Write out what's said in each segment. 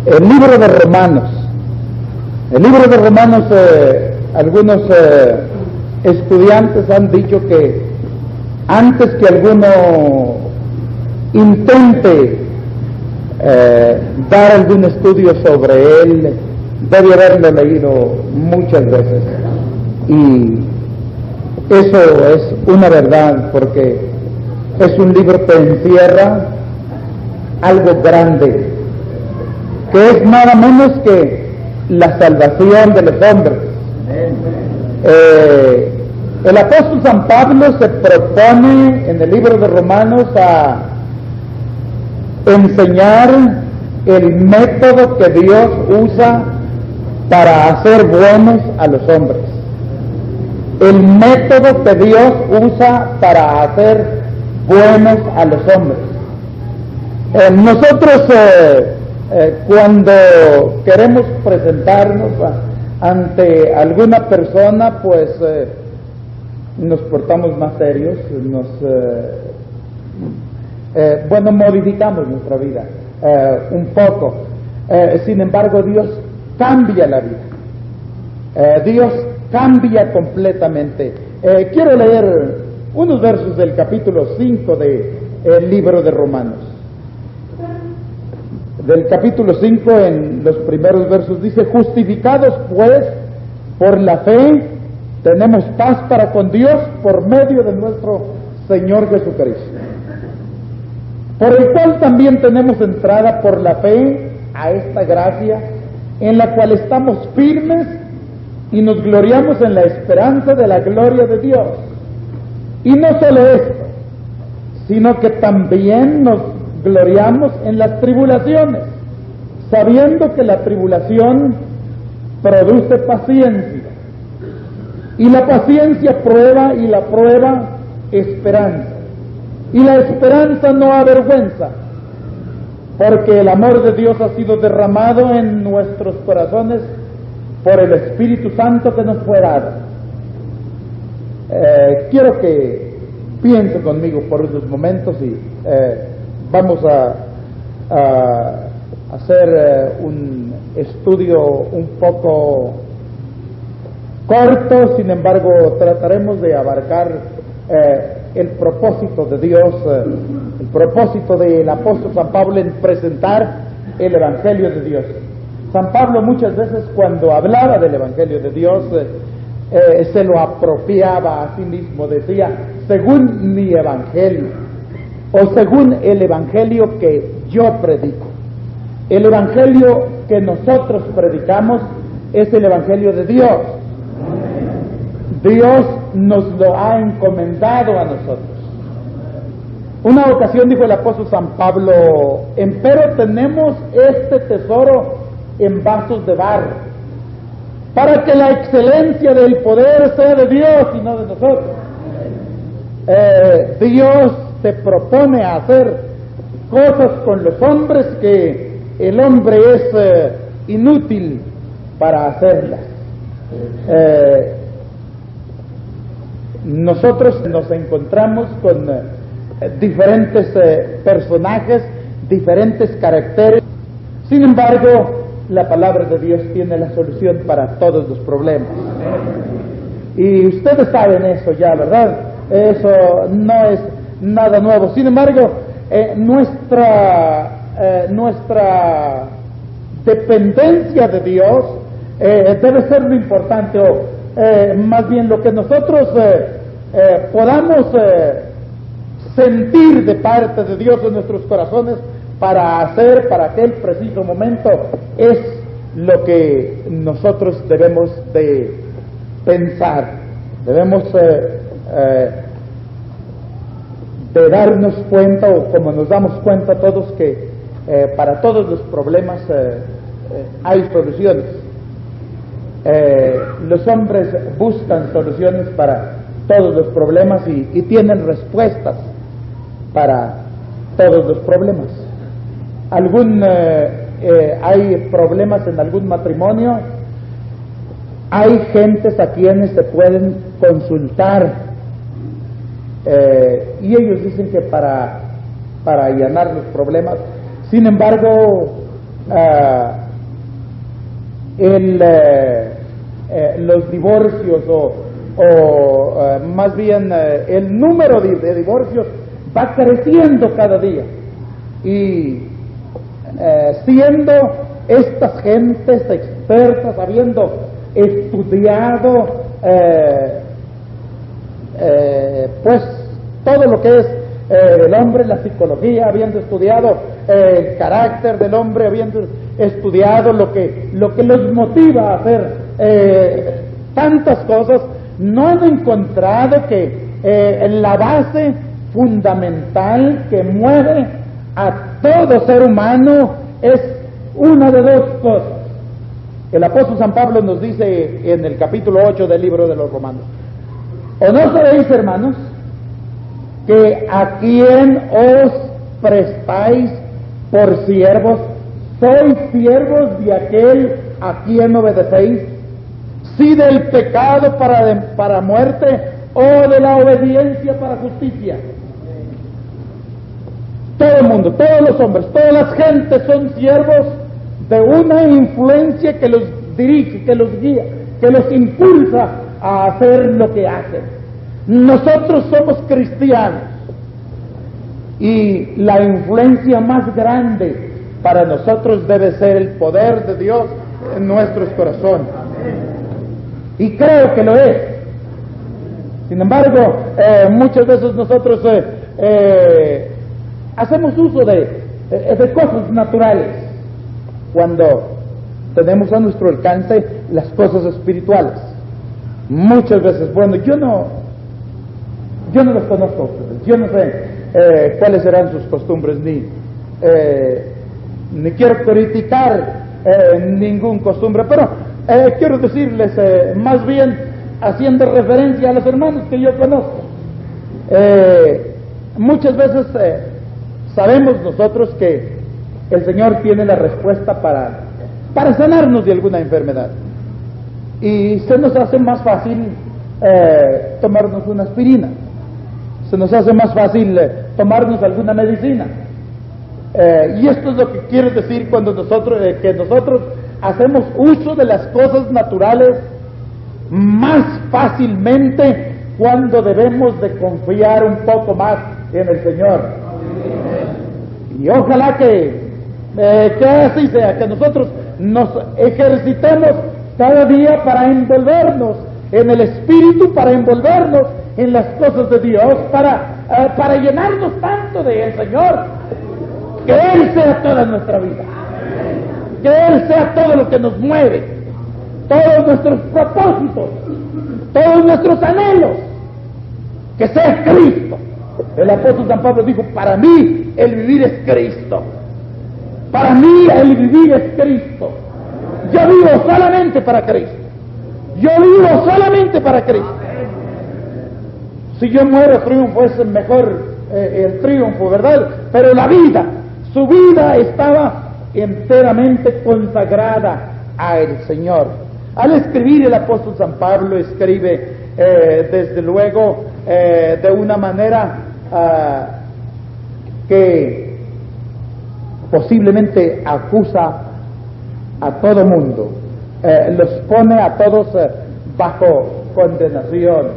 El libro de Romanos. El libro de Romanos, algunos estudiantes han dicho que antes que alguno intente dar algún estudio sobre él, debe haberlo leído muchas veces. Y eso es una verdad, porque es un libro que encierra algo grande, que es nada menos que la salvación de los hombres. El apóstol San Pablo se propone en el libro de Romanos a enseñar el método que Dios usa para hacer buenos a los hombres. El método que Dios usa para hacer buenos a los hombres. Nosotros cuando queremos presentarnos ante alguna persona, pues nos portamos más serios, modificamos nuestra vida un poco. Sin embargo, Dios cambia la vida. Dios cambia completamente. Quiero leer unos versos del capítulo 5 del libro de Romanos. Del capítulo 5, en los primeros versos, dice: justificados pues por la fe, tenemos paz para con Dios por medio de nuestro Señor Jesucristo, por el cual también tenemos entrada por la fe a esta gracia, en la cual estamos firmes y nos gloriamos en la esperanza de la gloria de Dios. Y no solo esto, sino que también nos gloriamos en las tribulaciones, sabiendo que la tribulación produce paciencia, y la paciencia prueba, y la prueba esperanza, y la esperanza no avergüenza, porque el amor de Dios ha sido derramado en nuestros corazones por el Espíritu Santo que nos fue dado. Quiero que piense conmigo por unos momentos y vamos a hacer un estudio un poco corto. Sin embargo, trataremos de abarcar el propósito de Dios, el propósito del apóstol San Pablo en presentar el Evangelio de Dios. San Pablo muchas veces, cuando hablaba del Evangelio de Dios, se lo apropiaba a sí mismo. Decía: según mi Evangelio, o según el Evangelio que yo predico. El Evangelio que nosotros predicamos es el Evangelio de Dios. Dios nos lo ha encomendado a nosotros. Una ocasión dijo el apóstol San Pablo: empero tenemos este tesoro en vasos de barro, para que la excelencia del poder sea de Dios y no de nosotros. Dios se propone a hacer cosas con los hombres que el hombre es inútil para hacerlas. Nosotros nos encontramos con diferentes personajes, diferentes caracteres. Sin embargo, la palabra de Dios tiene la solución para todos los problemas. Y ustedes saben eso ya, ¿verdad? Eso no es nada nuevo. Sin embargo, nuestra dependencia de Dios debe ser lo importante, o más bien lo que nosotros podamos sentir de parte de Dios en nuestros corazones para hacer para aquel preciso momento, es lo que nosotros debemos de pensar. Debemos de darnos cuenta, o como nos damos cuenta todos, que para todos los problemas hay soluciones. Los hombres buscan soluciones para todos los problemas y tienen respuestas para todos los problemas. Hay problemas en algún matrimonio, hay gentes a quienes se pueden consultar, y ellos dicen que para allanar los problemas. Sin embargo, los divorcios o más bien el número de divorcios va creciendo cada día, y siendo estas gentes expertas, habiendo estudiado pues todo lo que es el hombre, la psicología, habiendo estudiado el carácter del hombre, habiendo estudiado lo que los motiva a hacer tantas cosas, no han encontrado que la base fundamental que mueve a todo ser humano es una de dos cosas. El apóstol San Pablo nos dice en el capítulo 8 del libro de los Romanos: ¿o no sabéis, hermanos, que a quien os prestáis por siervos, sois siervos de aquel a quien obedecéis, si del pecado para muerte o de la obediencia para justicia? Todo el mundo, todos los hombres, todas las gentes son siervos de una influencia que los dirige, que los guía, que los impulsa a hacer lo que hacen. Nosotros somos cristianos, y la influencia más grande para nosotros debe ser el poder de Dios en nuestros corazones, y creo que lo es. Sin embargo, muchas veces nosotros hacemos uso de cosas naturales cuando tenemos a nuestro alcance las cosas espirituales. Muchas veces, bueno, yo no los conozco a ustedes, yo no sé cuáles serán sus costumbres, ni quiero criticar ningún costumbre, pero quiero decirles, más bien haciendo referencia a los hermanos que yo conozco, muchas veces sabemos nosotros que el Señor tiene la respuesta para sanarnos de alguna enfermedad, y se nos hace más fácil tomarnos una aspirina, se nos hace más fácil tomarnos alguna medicina, y esto es lo que quiere decir cuando nosotros hacemos uso de las cosas naturales más fácilmente, cuando debemos de confiar un poco más en el Señor. Y ojalá que así sea, que nosotros nos ejercitemos cada día para envolvernos en el Espíritu, para envolvernos en las cosas de Dios, para llenarnos tanto del Señor, que Él sea toda nuestra vida, que Él sea todo lo que nos mueve, todos nuestros propósitos, todos nuestros anhelos, que sea Cristo. El apóstol San Pablo dijo: para mí el vivir es Cristo, para mí el vivir es Cristo. Yo vivo solamente para Cristo, yo vivo solamente para Cristo. Si yo muero, triunfo, es mejor el triunfo, ¿verdad? Pero la vida, su vida estaba enteramente consagrada al Señor. Al escribir, el apóstol San Pablo escribe desde luego de una manera que posiblemente acusa a todo mundo, los pone a todos bajo condenación.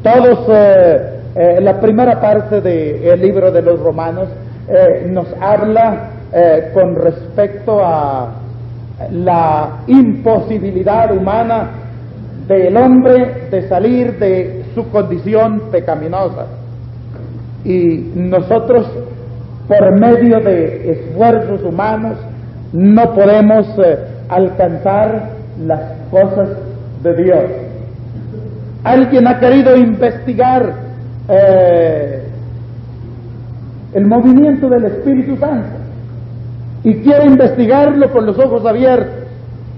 Todos, la primera parte del libro de los Romanos nos habla con respecto a la imposibilidad humana del hombre de salir de su condición pecaminosa, y nosotros, por medio de esfuerzos humanos, no podemos alcanzar las cosas de Dios. Alguien ha querido investigar el movimiento del Espíritu Santo, y quiere investigarlo con los ojos abiertos,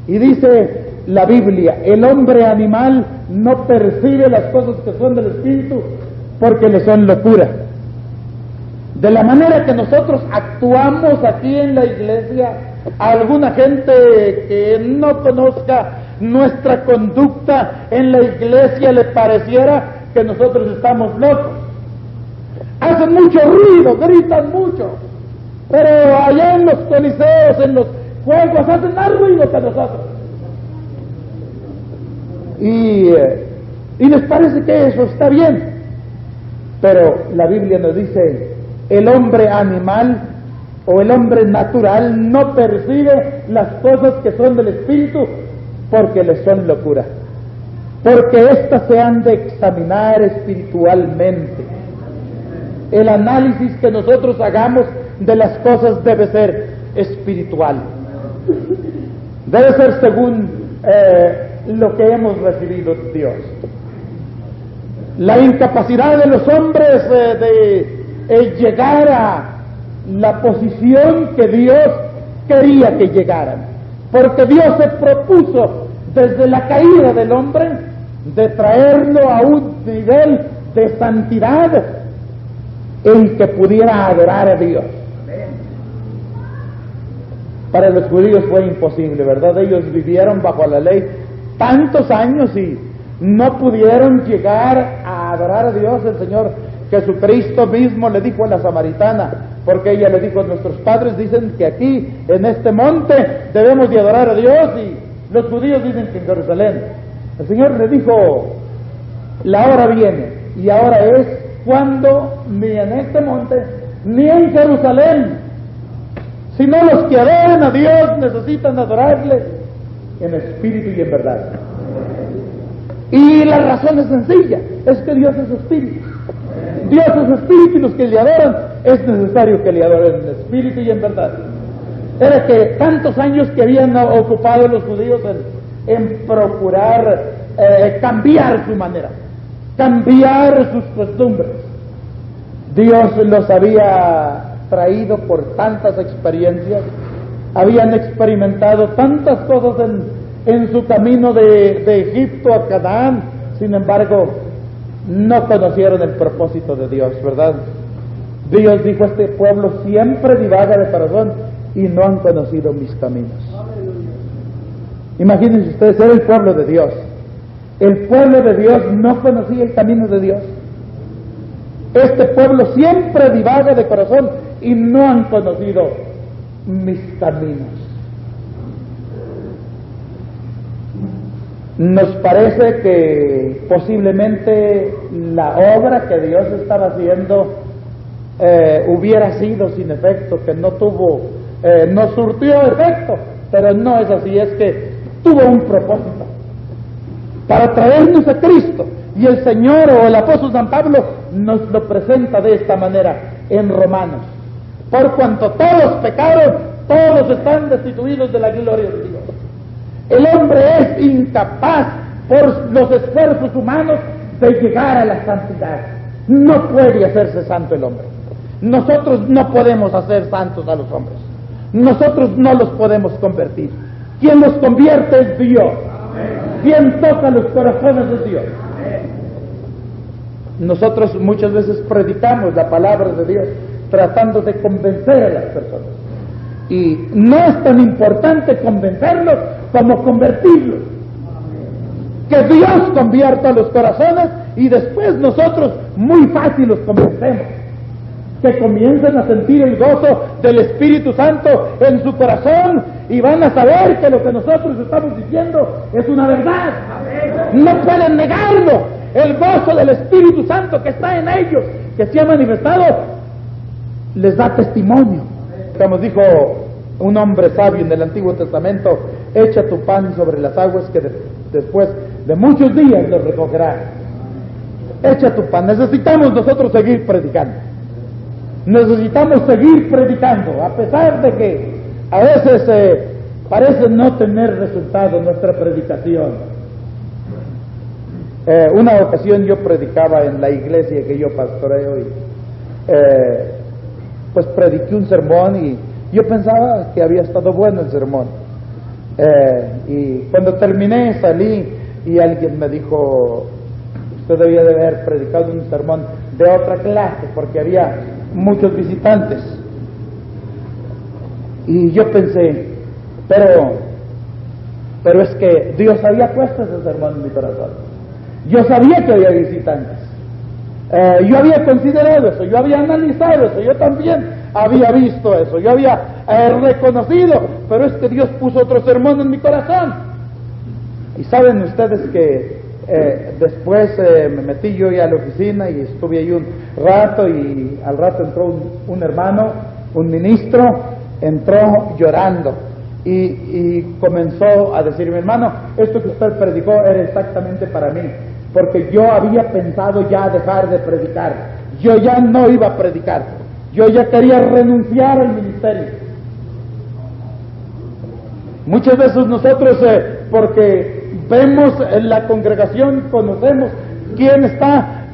y dice la Biblia: el hombre animal no percibe las cosas que son del Espíritu, porque le son locura. De la manera que nosotros actuamos aquí en la iglesia, a alguna gente que no conozca nuestra conducta en la iglesia le pareciera que nosotros estamos locos. Hacen mucho ruido, gritan mucho, Pero allá en los coliseos, en los juegos, hacen más ruido que nosotros. Y les parece que eso está bien. Pero la Biblia nos dice, el hombre animal o el hombre natural no percibe las cosas que son del Espíritu porque les son locura. Porque éstas se han de examinar espiritualmente. El análisis que nosotros hagamos de las cosas debe ser espiritual. Debe ser según lo que hemos recibido de Dios. La incapacidad de los hombres de llegar a la posición que Dios quería que llegaran. Porque Dios se propuso desde la caída del hombre de traerlo a un nivel de santidad en que pudiera adorar a Dios. Para los judíos fue imposible, ¿verdad? Ellos vivieron bajo la ley tantos años y no pudieron llegar a adorar a Dios. El Señor Jesucristo mismo le dijo a la samaritana, porque ella le dijo, nuestros padres dicen que aquí, en este monte, debemos de adorar a Dios, y los judíos dicen que en Jerusalén. El Señor le dijo, la hora viene, y ahora es cuando ni en este monte, ni en Jerusalén, sino los que adoran a Dios necesitan adorarle en espíritu y en verdad. Y la razón es sencilla, es que Dios es espíritu. Dios es espíritu, y los que le adoran es necesario que le adoren en espíritu y en verdad. Era que tantos años que habían ocupado los judíos en procurar cambiar su manera, cambiar sus costumbres. Dios los había traído por tantas experiencias, habían experimentado tantas cosas en su camino de Egipto a Canaán. Sin embargo, no conocieron el propósito de Dios, ¿verdad? Dios dijo, este pueblo siempre divaga de corazón y no han conocido mis caminos. Imagínense ustedes, era el pueblo de Dios. El pueblo de Dios no conocía el camino de Dios. Este pueblo siempre divaga de corazón y no han conocido mis caminos. Nos parece que posiblemente la obra que Dios estaba haciendo hubiera sido sin efecto, que no surtió efecto, pero no es así, es que tuvo un propósito para traernos a Cristo. Y el Señor o el apóstol San Pablo nos lo presenta de esta manera en Romanos: por cuanto todos pecaron, todos están destituidos de la gloria de Dios. El hombre es incapaz por los esfuerzos humanos de llegar a la santidad. No puede hacerse santo el hombre. Nosotros no podemos hacer santos a los hombres. Nosotros no los podemos convertir. Quien los convierte es Dios. Quien toca los corazones es Dios. Nosotros muchas veces predicamos la palabra de Dios tratando de convencer a las personas. Y no es tan importante convencerlos como convertirlos. Que Dios convierta los corazones y después nosotros muy fácil los convencemos. Que comiencen a sentir el gozo del Espíritu Santo en su corazón y van a saber que lo que nosotros estamos diciendo es una verdad. No pueden negarlo. El gozo del Espíritu Santo que está en ellos, que se ha manifestado, les da testimonio. Como dijo un hombre sabio en el Antiguo Testamento, echa tu pan sobre las aguas que después de muchos días los recogerá. Echa tu pan. Necesitamos nosotros seguir predicando. Necesitamos seguir predicando, a pesar de que a veces parece no tener resultado nuestra predicación. Una ocasión yo predicaba en la iglesia que yo pastoreo y pues prediqué un sermón y yo pensaba que había estado bueno el sermón. Y cuando terminé salí y alguien me dijo, usted debía de haber predicado un sermón de otra clase porque había muchos visitantes. Y yo pensé, pero es que Dios había puesto ese sermón en mi corazón. Yo sabía que había visitantes. Yo había considerado eso, yo había analizado eso, yo también había visto eso, yo había reconocido, pero es que Dios puso otro sermón en mi corazón. Y saben ustedes que después me metí yo ya a la oficina y estuve ahí un rato, y al rato entró un hermano, un ministro, entró llorando y comenzó a decirme: hermano, esto que usted predicó era exactamente para mí, porque yo había pensado ya dejar de predicar, yo ya no iba a predicar, yo ya quería renunciar al ministerio. Muchas veces nosotros, porque vemos en la congregación, conocemos quién está,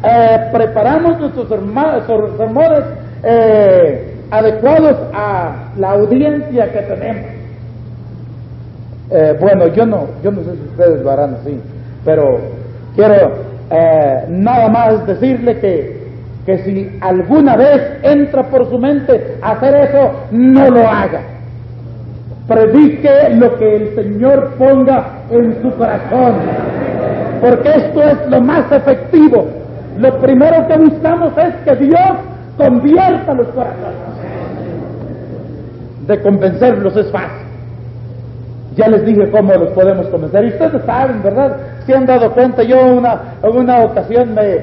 preparamos nuestros sermones adecuados a la audiencia que tenemos. Bueno, yo no sé si ustedes lo harán así, pero quiero nada más decirle que si alguna vez entra por su mente hacer eso, no lo haga. Predique lo que el Señor ponga en su corazón, porque esto es lo más efectivo. Lo primero que buscamos es que Dios convierta los corazones. De convencerlos es fácil. Ya les dije cómo los podemos convencer, y ustedes saben, ¿verdad? Se han dado cuenta. Yo en una ocasión me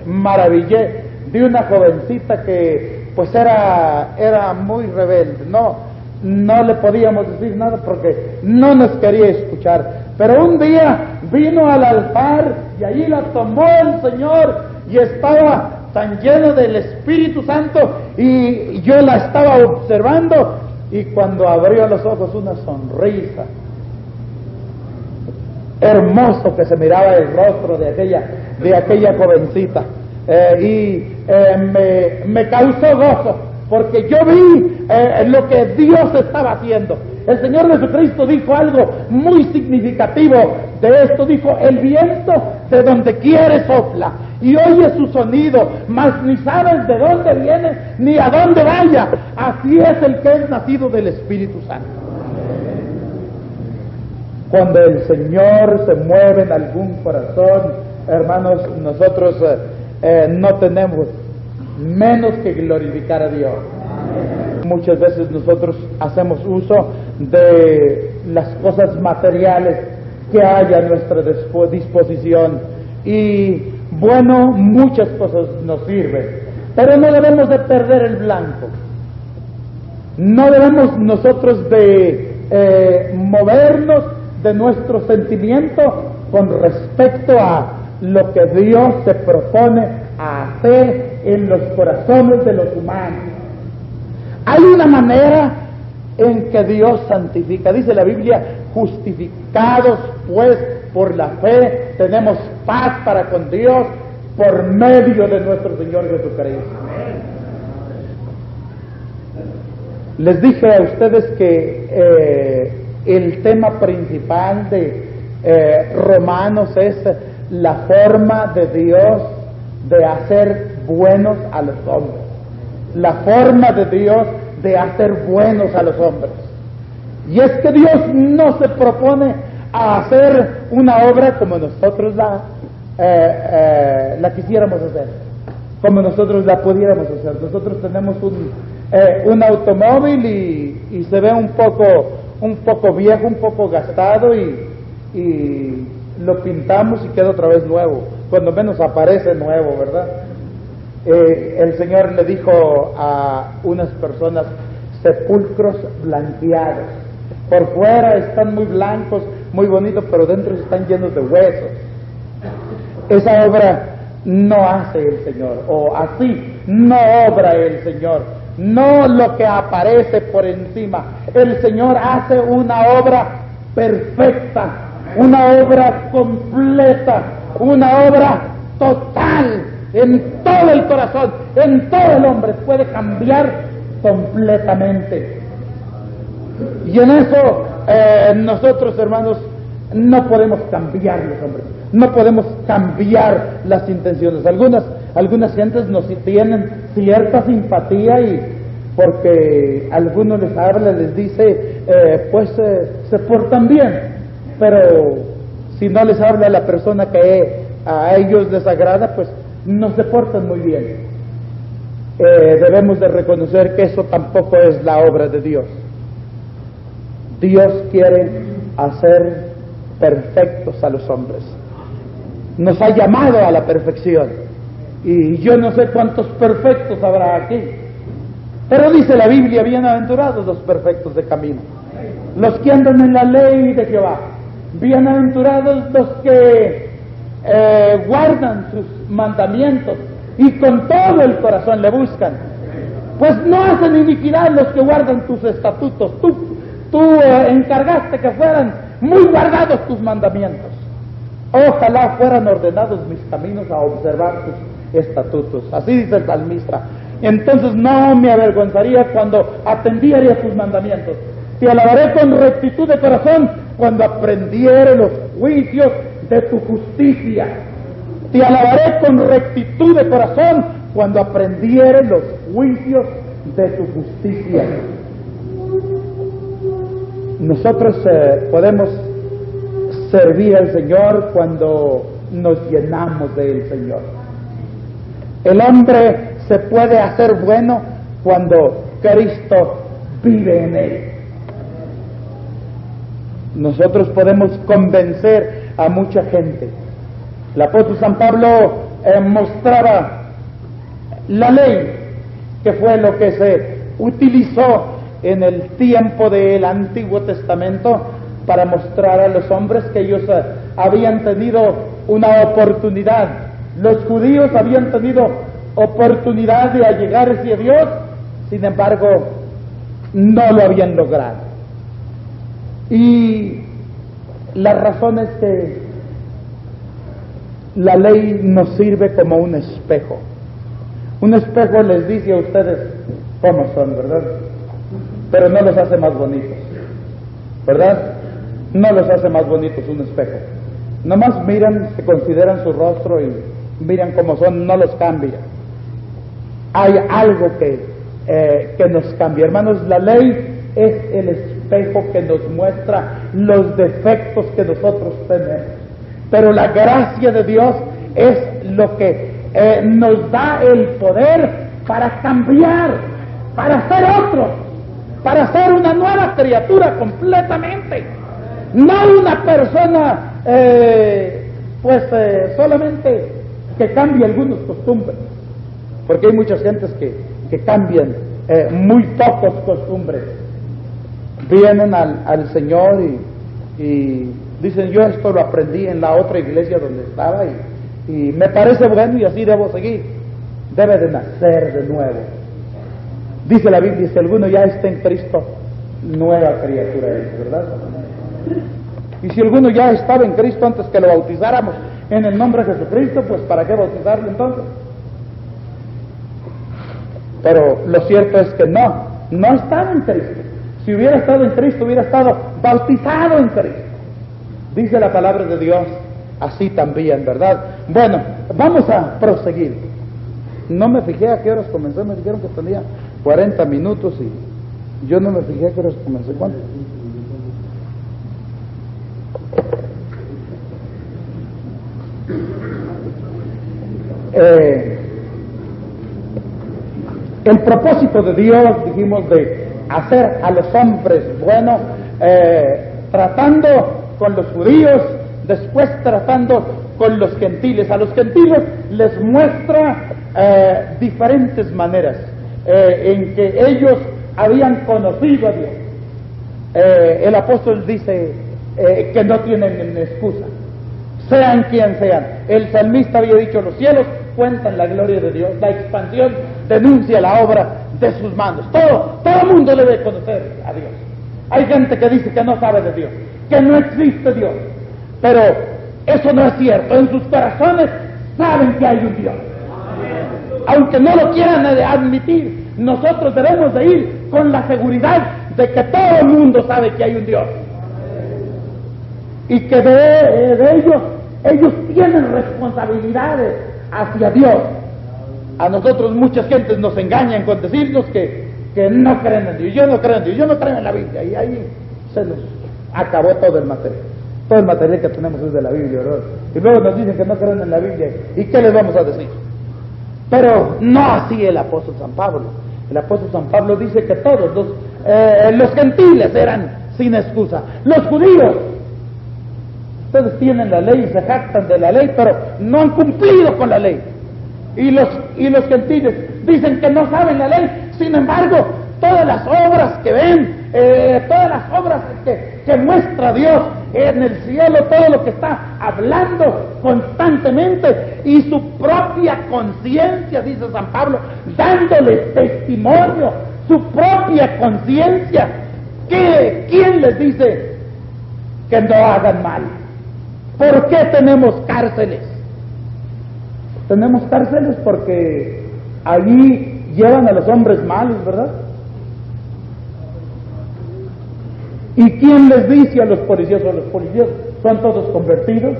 maravillé de una jovencita que pues era muy rebelde, no le podíamos decir nada porque no nos quería escuchar, pero un día vino al altar y allí la tomó el Señor y estaba tan lleno del Espíritu Santo, y yo la estaba observando, y cuando abrió los ojos, una sonrisa, hermoso que se miraba el rostro de aquella jovencita, me causó gozo, porque yo vi lo que Dios estaba haciendo. El Señor Jesucristo dijo algo muy significativo de esto, dijo: el viento de donde quiere sopla y oye su sonido, mas ni sabes de dónde viene ni a dónde vaya. Así es el que es nacido del Espíritu Santo. Cuando el Señor se mueve en algún corazón, hermanos, nosotros no tenemos menos que glorificar a Dios. Muchas veces nosotros hacemos uso de las cosas materiales que hay a nuestra disposición, y bueno, muchas cosas nos sirven, pero no debemos de perder el blanco. No debemos nosotros de movernos de nuestro sentimiento con respecto a lo que Dios se propone a hacer en los corazones de los humanos. Hay una manera en que Dios santifica. Dice la Biblia: justificados pues por la fe, tenemos paz para con Dios por medio de nuestro Señor Jesucristo. Les dije a ustedes que el tema principal de Romanos es la forma de Dios de hacer buenos a los hombres. La forma de Dios de hacer buenos a los hombres. Y es que Dios no se propone a hacer una obra como nosotros la quisiéramos hacer, como nosotros la pudiéramos hacer. Nosotros tenemos un automóvil y se ve un poco viejo, un poco gastado, y lo pintamos y queda otra vez nuevo, cuando menos aparece nuevo, ¿verdad? El Señor le dijo a unas personas: sepulcros blanqueados, por fuera están muy blancos, muy bonitos, pero dentro están llenos de huesos. Esa obra no hace el Señor, o así no obra el Señor, no lo que aparece por encima. El Señor hace una obra perfecta, una obra completa, una obra total, en todo el corazón, en todo el hombre. Puede cambiar completamente. Y en eso nosotros, hermanos, no podemos cambiar los hombres, no podemos cambiar las intenciones. Algunas gentes nos tienen cierta simpatía, y porque alguno les habla, les dice, se portan bien, pero si no les habla la persona que a ellos les agrada, pues no se portan muy bien. debemos de reconocer que eso tampoco es la obra de Dios. Dios quiere hacer perfectos a los hombres. Nos ha llamado a la perfección. Y yo no sé cuántos perfectos habrá aquí. Pero dice la Biblia, bienaventurados los perfectos de camino, los que andan en la ley de Jehová. Bienaventurados los que guardan sus mandamientos y con todo el corazón le buscan. Pues no hacen iniquidad los que guardan tus estatutos. Tú encargaste que fueran muy guardados tus mandamientos. Ojalá fueran ordenados mis caminos a observar tus estatutos. Así dice el salmista. Entonces no me avergonzaría cuando atendiera tus mandamientos. Te alabaré con rectitud de corazón cuando aprendiere los juicios de tu justicia. Te alabaré con rectitud de corazón cuando aprendiere los juicios de tu justicia. Nosotros podemos servir al Señor cuando nos llenamos del Señor. El hombre se puede hacer bueno cuando Cristo vive en él. Nosotros podemos convencer a mucha gente. El apóstol San Pablo mostraba la ley, que fue lo que se utilizó en el tiempo del Antiguo Testamento para mostrar a los hombres que ellos habían tenido una oportunidad. Los judíos habían tenido oportunidad de allegarse a Dios, sin embargo, no lo habían logrado. Y la razón es que la ley nos sirve como un espejo. Un espejo les dice a ustedes cómo son, ¿verdad? Pero no los hace más bonitos, ¿verdad? No los hace más bonitos un espejo. Nomás miran, se consideran su rostro y miran cómo son, no los cambia. Hay algo que nos cambia. Hermanos, la ley es el espejo que nos muestra los defectos que nosotros tenemos. Pero la gracia de Dios es lo que nos da el poder para cambiar, para ser otros, para ser una nueva criatura completamente. No una persona solamente que cambie algunas costumbres, porque hay muchas gentes que cambian muy pocas costumbres. Vienen al Señor y dicen, yo esto lo aprendí en la otra iglesia donde estaba y me parece bueno y así debo seguir. Debe de nacer de nuevo. Dice la Biblia, si alguno ya está en Cristo, nueva criatura es, ¿verdad? Y si alguno ya estaba en Cristo antes que lo bautizáramos en el nombre de Jesucristo, pues ¿para qué bautizarlo entonces? Pero lo cierto es que no estaba en Cristo. Si hubiera estado en Cristo, hubiera estado bautizado en Cristo. Dice la palabra de Dios así también, ¿verdad? Bueno, vamos a proseguir. No me fijé a qué horas comencé, me dijeron que tenía 40 minutos y yo no me fijé a qué horas comencé. ¿Cuánto? El propósito de Dios, dijimos, de hacer a los hombres buenos, tratando con los judíos, después tratando con los gentiles. A los gentiles les muestra diferentes maneras en que ellos habían conocido a Dios. El apóstol dice que no tienen excusa, sean quien sean. El salmista había dicho, los cielos cuentan la gloria de Dios, la expansión denuncia la obra de sus manos. Todo el mundo debe conocer a Dios. Hay gente que dice que no sabe de Dios, que no existe Dios, pero eso no es cierto. En sus corazones saben que hay un Dios, aunque no lo quieran admitir. Nosotros debemos de ir con la seguridad de que todo el mundo sabe que hay un Dios y que de ellos tienen responsabilidades hacia Dios. A nosotros muchas gentes nos engañan con decirnos que no creen en Dios. Yo no creo en Dios, yo no creo en la Biblia, y ahí se nos acabó todo el material. Todo el material que tenemos es de la Biblia, ¿verdad? Y luego nos dicen que no creen en la Biblia, ¿y qué les vamos a decir? Pero no así el apóstol San Pablo. El apóstol San Pablo dice que todos los gentiles eran sin excusa. Los judíos, ustedes tienen la ley y se jactan de la ley, pero no han cumplido con la ley. Y los gentiles dicen que no saben la ley. Sin embargo, todas las obras que ven, todas las obras que muestra Dios en el cielo, todo lo que está hablando constantemente, y su propia conciencia, dice San Pablo, dándole testimonio, su propia conciencia. ¿Quién les dice que no hagan mal? ¿Por qué tenemos cárceles? Tenemos cárceles porque allí llevan a los hombres malos, ¿verdad? ¿Y quién les dice a los policías? ¿O los policías son todos convertidos?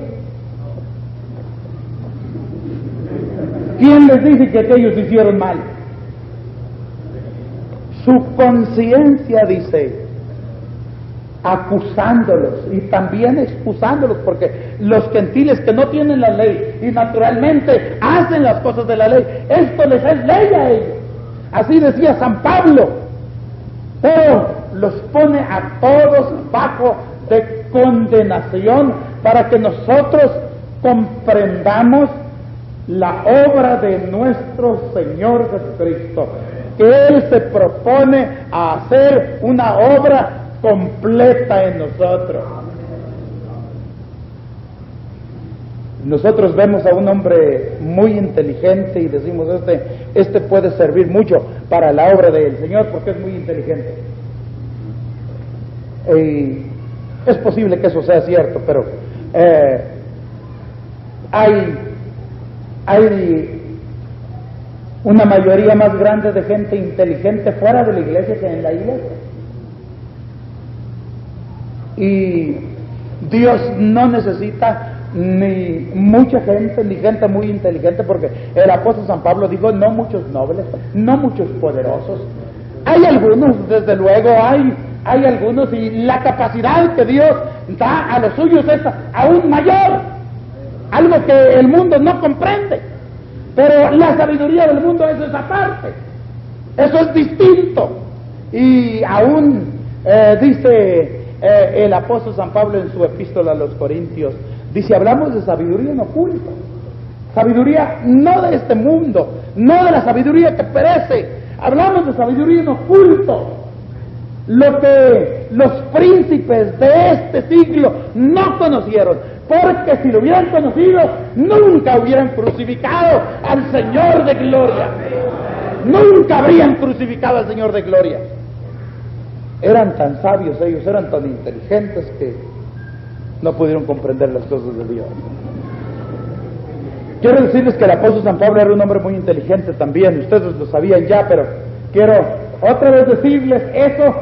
¿Quién les dice que aquellos hicieron mal? Su conciencia dice, acusándolos y también excusándolos, porque los gentiles que no tienen la ley y naturalmente hacen las cosas de la ley, esto les es ley a ellos. Así decía San Pablo, pero los pone a todos bajo de condenación para que nosotros comprendamos la obra de nuestro Señor Jesucristo, que Él se propone a hacer una obra completa en nosotros. Nosotros vemos a un hombre muy inteligente y decimos, este puede servir mucho para la obra del Señor porque es muy inteligente. Es posible que eso sea cierto, pero hay una mayoría más grande de gente inteligente fuera de la iglesia que en la iglesia. Y Dios no necesita ni mucha gente, ni gente muy inteligente, porque el apóstol San Pablo dijo, no muchos nobles, no muchos poderosos. Hay algunos, desde luego, hay algunos, y la capacidad que Dios da a los suyos es aún mayor, algo que el mundo no comprende. Pero la sabiduría del mundo, eso es aparte, eso es distinto. Y aún dice el apóstol San Pablo en su epístola a los Corintios, dice, hablamos de sabiduría en oculto, sabiduría no de este mundo, no de la sabiduría que perece, hablamos de sabiduría en oculto, lo que los príncipes de este siglo no conocieron, porque si lo hubieran conocido, nunca hubieran crucificado al Señor de gloria, nunca habrían crucificado al Señor de gloria. Eran tan sabios ellos, eran tan inteligentes que no pudieron comprender las cosas de Dios. Quiero decirles que el apóstol San Pablo era un hombre muy inteligente también, ustedes lo sabían ya, pero quiero otra vez decirles eso,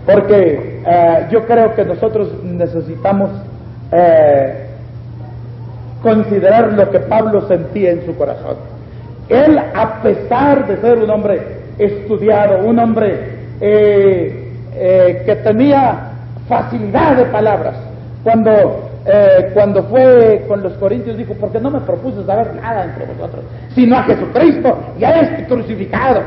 porque yo creo que nosotros necesitamos considerar lo que Pablo sentía en su corazón. Él, a pesar de ser un hombre estudiado, un hombre que tenía facilidad de palabras, cuando fue con los corintios dijo, porque no me propuse saber nada entre vosotros, sino a Jesucristo y a este crucificado.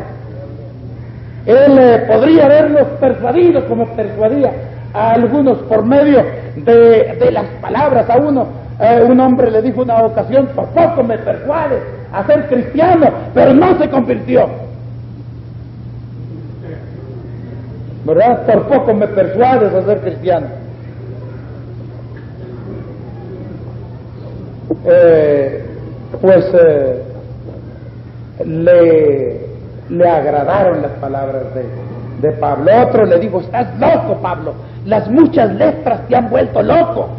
Él podría haberlos persuadido como persuadía a algunos por medio de las palabras. A uno, un hombre le dijo una ocasión, por poco me persuades a ser cristiano, pero no se convirtió, ¿verdad? Por poco me persuades a ser cristiano. Le agradaron las palabras de Pablo. Otro le dijo, estás loco, Pablo, las muchas letras te han vuelto loco.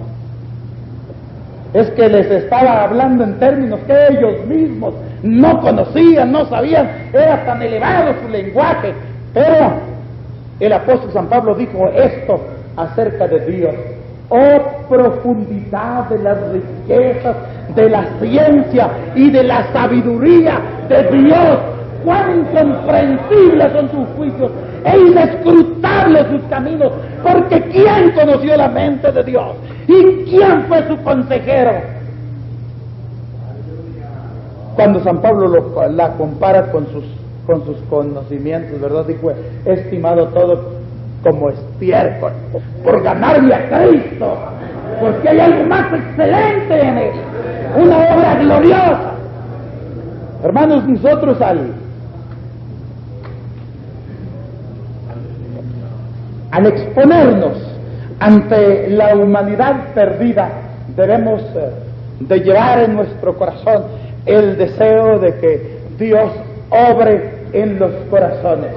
Es que les estaba hablando en términos que ellos mismos no conocían, no sabían, era tan elevado su lenguaje. Pero el apóstol San Pablo dijo esto acerca de Dios: oh profundidad de las riquezas, de la ciencia y de la sabiduría de Dios, cuán incomprensibles son sus juicios e inescrutables sus caminos, porque ¿quién conoció la mente de Dios? ¿Y quién fue su consejero? cuando San Pablo la compara con sus conocimientos, ¿verdad? Dijo, he estimado todo como estiércol por ganarle a Cristo, porque hay algo más excelente en él, una obra gloriosa. Hermanos, nosotros al exponernos ante la humanidad perdida, debemos de llevar en nuestro corazón el deseo de que Dios obre en los corazones,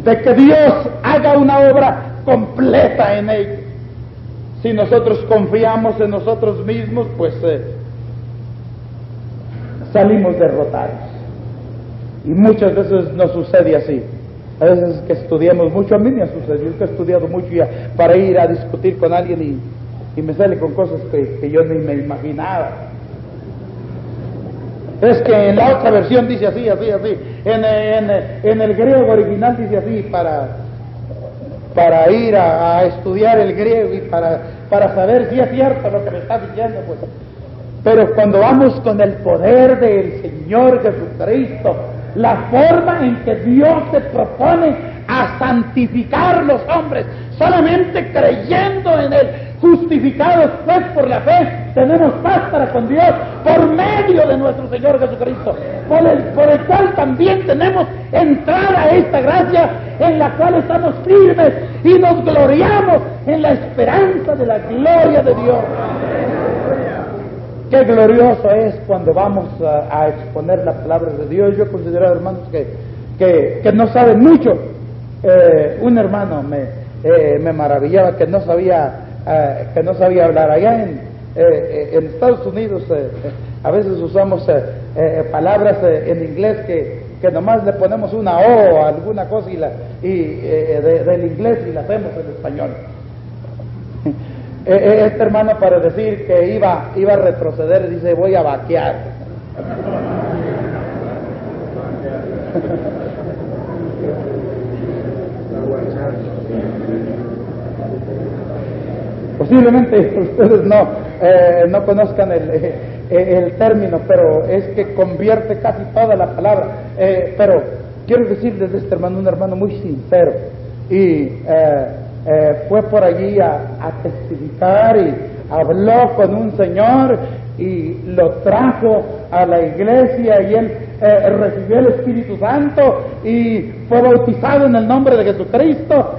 de que Dios haga una obra completa en ellos. Si nosotros confiamos en nosotros mismos, pues salimos derrotados. Y muchas veces nos sucede así. A veces que estudiamos mucho, a mí me ha sucedido que he estudiado mucho ya para ir a discutir con alguien y me sale con cosas que yo ni me imaginaba. Es que en la otra versión dice así. En el griego original dice así, para ir a estudiar el griego y para saber si es cierto lo que me está diciendo, pues. Pero cuando vamos con el poder del Señor Jesucristo, la forma en que Dios se propone a santificar los hombres, solamente creyendo en Él, justificados pues por la fe, tenemos paz para con Dios por medio de nuestro Señor Jesucristo, por el cual también tenemos entrada a esta gracia en la cual estamos firmes y nos gloriamos en la esperanza de la gloria de Dios. Qué glorioso es cuando vamos a exponer la palabra de Dios. Yo considero, hermanos, que no saben mucho. Un hermano me maravillaba que no sabía hablar. Allá en Estados Unidos a veces usamos palabras en inglés que nomás le ponemos una O a alguna cosa del inglés y la hacemos en español. Este hermano, para decir que iba a retroceder, dice, voy a vaquear. Posiblemente ustedes no conozcan el término, pero es que convierte casi toda la palabra. Pero quiero decirles de este hermano, un hermano muy sincero, y fue por allí a testificar y habló con un señor y lo trajo a la iglesia y él recibió el Espíritu Santo y fue bautizado en el nombre de Jesucristo.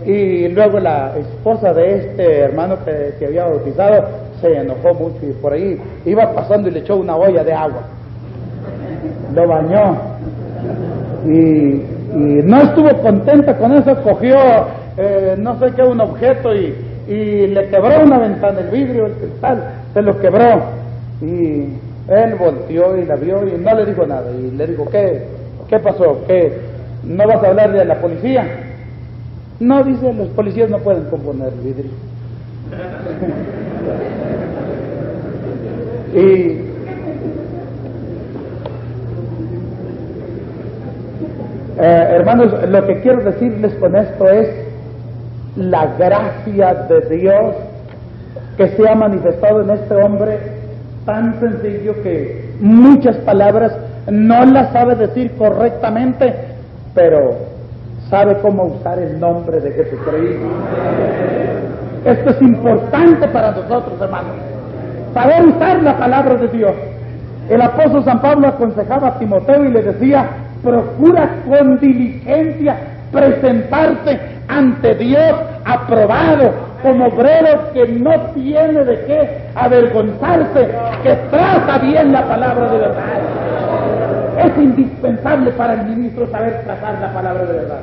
Y luego la esposa de este hermano que había bautizado se enojó mucho y por ahí iba pasando y le echó una olla de agua, lo bañó y no estuvo contenta con eso, cogió no sé qué, un objeto y le quebró una ventana, el vidrio, el cristal, se lo quebró. Y él volteó y la vio y no le dijo nada. Y le dijo, ¿qué pasó? ¿Qué? ¿No vas a hablarle a la policía? No, dice, los policías no pueden componer el vidrio. Y hermanos, lo que quiero decirles con esto es la gracia de Dios que se ha manifestado en este hombre tan sencillo que muchas palabras no las sabe decir correctamente, pero sabe cómo usar el nombre de Jesucristo. Esto es importante para nosotros, hermanos, saber usar la palabra de Dios. El apóstol San Pablo aconsejaba a Timoteo y le decía, procura con diligencia presentarte ante Dios aprobado, como obrero que no tiene de qué avergonzarse, que trata bien la palabra de verdad. Es indispensable para el ministro saber tratar la palabra de verdad.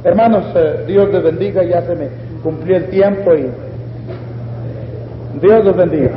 Hermanos, Dios les bendiga, ya se me cumplió el tiempo y Dios los bendiga.